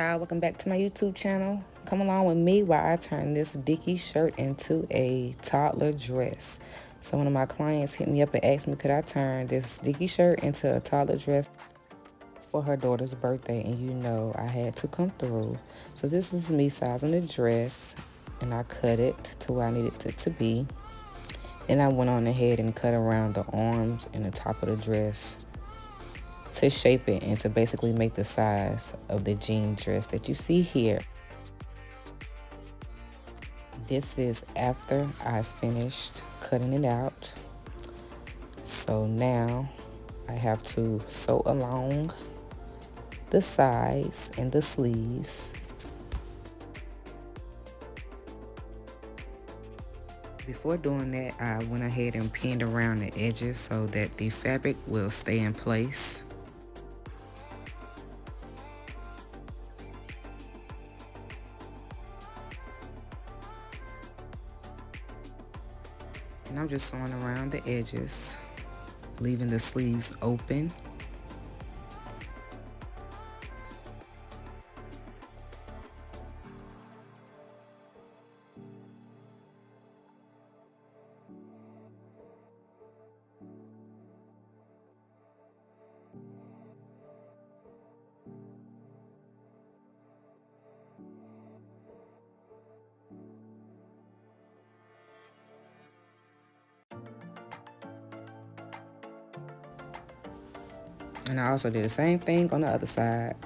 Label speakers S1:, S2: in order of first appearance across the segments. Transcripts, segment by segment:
S1: y'all, welcome back to my YouTube channel. Come along with me while I turn this Dickie shirt into a toddler dress. So one of my clients hit me up and asked me could I turn this Dickie shirt into a toddler dress for her daughter's birthday, and you know I had to come through. So this is me sizing the dress, and I cut it to where I needed it to be. Then I went on ahead and cut around the arms and the top of the dress to shape it and to basically make the size of the jean dress that you see here. This is after I finished cutting it out. So now I have to sew along the sides and the sleeves. Before doing that, I went ahead and pinned around the edges so that the fabric will stay in place. And I'm just sewing around the edges, leaving the sleeves open. And I also did the same thing on the other side.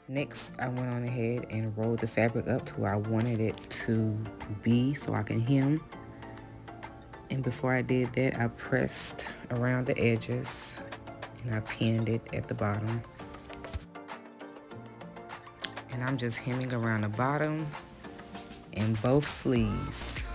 S1: Next, I went on ahead and rolled the fabric up to where I wanted it to be so I can hem. And before I did that, I pressed around the edges and I pinned it at the bottom. And I'm just hemming around the bottom and both sleeves.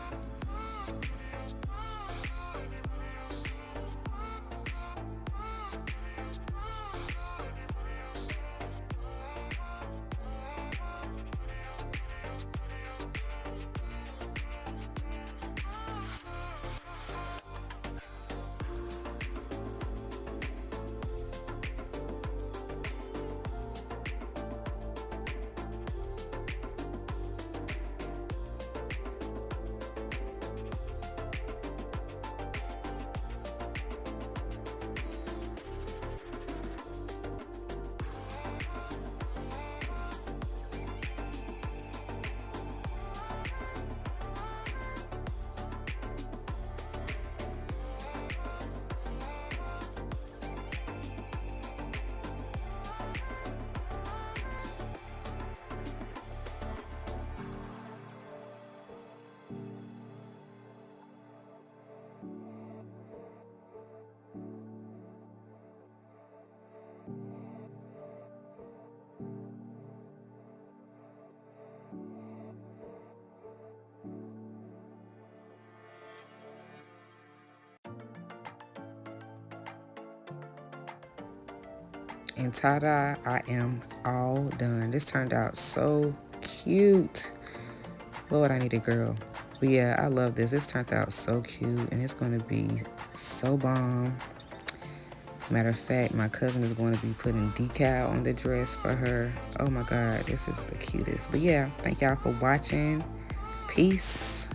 S1: And ta-da, I am all done. This turned out so cute. Lord, I need a girl. But yeah, I love this. This turned out so cute, and it's going to be so bomb. Matter of fact, my cousin is going to be putting decal on the dress for her. Oh my God, this is the cutest. But yeah, thank y'all for watching. Peace.